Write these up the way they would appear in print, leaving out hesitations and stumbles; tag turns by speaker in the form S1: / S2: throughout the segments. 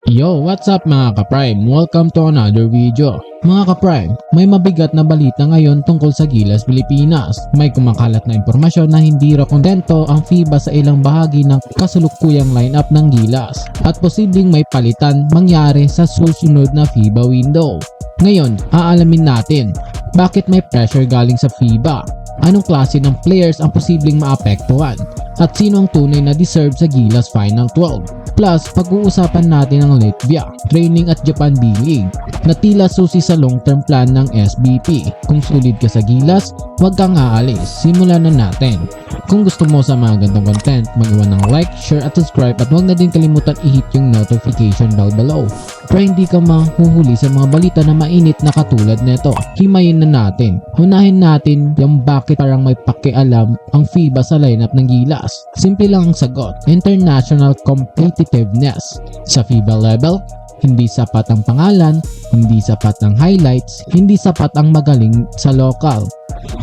S1: Yo, what's up mga ka-Prime? Welcome to another video. Mga ka-Prime, may mabigat na balita ngayon tungkol sa Gilas Pilipinas. May kumakalat na impormasyon na hindi raw kontento ang FIBA sa ilang bahagi ng kasulukuyang lineup ng Gilas at posibleng may palitan mangyari sa susunod na FIBA window. Ngayon, aalamin natin bakit may pressure galing sa FIBA, anong klase ng players ang posibleng maapektuhan, at sino ang tunay na deserve sa Gilas Final 12. Plus, pag-uusapan natin ang Latvia, training at Japan B-League na tila susi sa long-term plan ng SBP. Kung sulit ka sa Gilas, huwag kang aalis. Simulan na natin. Kung gusto mo sa mga gantong content, mag-iwan ng like, share at subscribe at huwag na din kalimutan i-hit yung notification bell below para hindi ka mahuhuli sa mga balita na mainit na katulad nito. Himayin na natin. Unahin natin yung bakit parang may pakialam ang FIBA sa lineup ng Gilas. Simple lang ang sagot. International competitiveness. Sa FIBA level, hindi sapat ang pangalan, hindi sapat ang highlights, hindi sapat ang magaling sa local.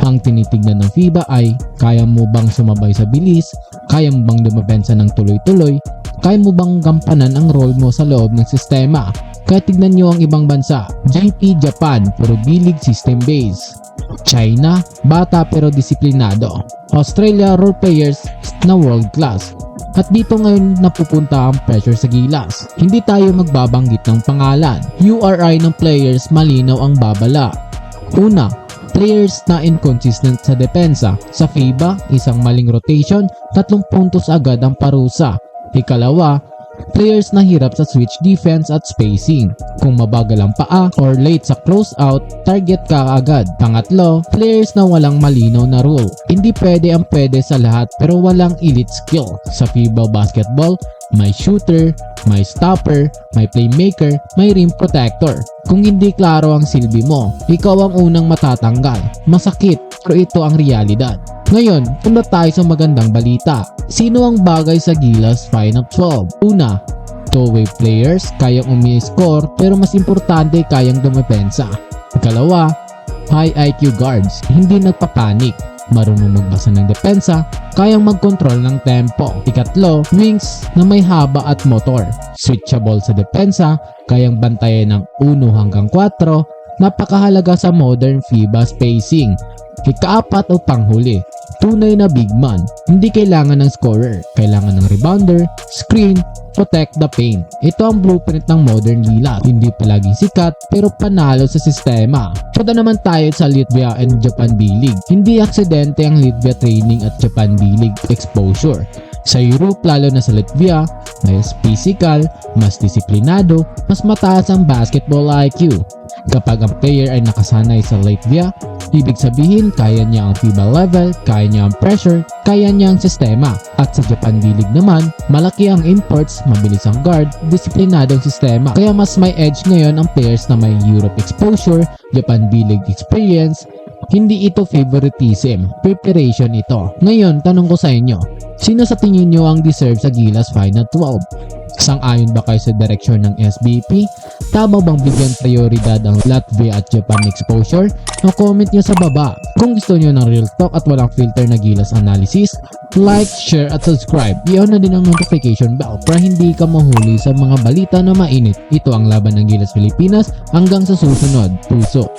S1: Ang tinitignan ng FIBA ay kaya mo bang sumabay sa bilis, kaya mo bang dumapensa ng tuloy-tuloy, kaya mo bang gampanan ang role mo sa loob ng sistema. Kaya tignan nyo ang ibang bansa. JP Japan, puro B-League system base. China, bata pero disiplinado. Australia, role players na world class. At dito ngayon napupunta ang pressure sa Gilas. Hindi tayo magbabanggit ng pangalan. URI ng players malinaw ang babala. Una, players na inconsistent sa depensa. Sa FIBA, isang maling rotation, 3 puntos agad ang parusa. Ikalawa, players na hirap sa switch defense at spacing. Kung mabagal ang paa or late sa closeout, target ka agad. Pangatlo, players na walang malinaw na rule. Hindi pwede ang pwede sa lahat pero walang elite skill. Sa FIBA basketball, may shooter, may stopper, may playmaker, may rim protector. Kung hindi klaro ang silbi mo, ikaw ang unang matatanggal. Masakit, pero ito ang realidad. Ngayon, punta tayo sa magandang balita. Sino ang bagay sa Gilas Final 12? Una, two-way players, kayang umi-score pero mas importante kayang dumepensa. Ikalawa, high IQ guards, hindi nagpapanik, marunong magbasa ng depensa, kayang mag-control ng tempo. Ikatlo, wings na may haba at motor, switchable sa depensa, kayang bantayan ng 1 hanggang 4, napakahalaga sa modern FIBA spacing. Ikaapat o panghuli, tunay na big man, hindi kailangan ng scorer, kailangan ng rebounder, screen, protect the paint. Ito ang blueprint ng modern Gilas, hindi palaging sikat pero panalo sa sistema. Punta naman tayo sa Latvia and Japan B-League. Hindi aksidente ang Latvia training at Japan B-League exposure. Sa Europe, lalo na sa Latvia, mas physical, mas disiplinado, mas mataas ang basketball IQ. Kapag ang player ay nakasanay sa Latvia, ibig sabihin kaya niya ang FIBA level, kaya niya ang pressure, kaya niya ang sistema. At sa Japan B-League naman, malaki ang imports, mabilis ang guard, disiplinadong sistema. Kaya mas may edge ngayon ang players na may Europe exposure, Japan B-League experience. Hindi ito favoritism, preparation ito. Ngayon, tanong ko sa inyo, sino sa tingin nyo ang deserve sa Gilas Final 12? Sang-ayon ba kayo sa direksyon ng SBP? Tama bang bigyan prioridad ang Latvia at Japan exposure? No-comment nyo sa baba. Kung gusto nyo ng real talk at walang filter na Gilas analysis, like, share at subscribe. I-on na din ang notification bell para hindi ka mahuli sa mga balita na mainit. Ito ang laban ng Gilas Pilipinas hanggang sa susunod. Puso.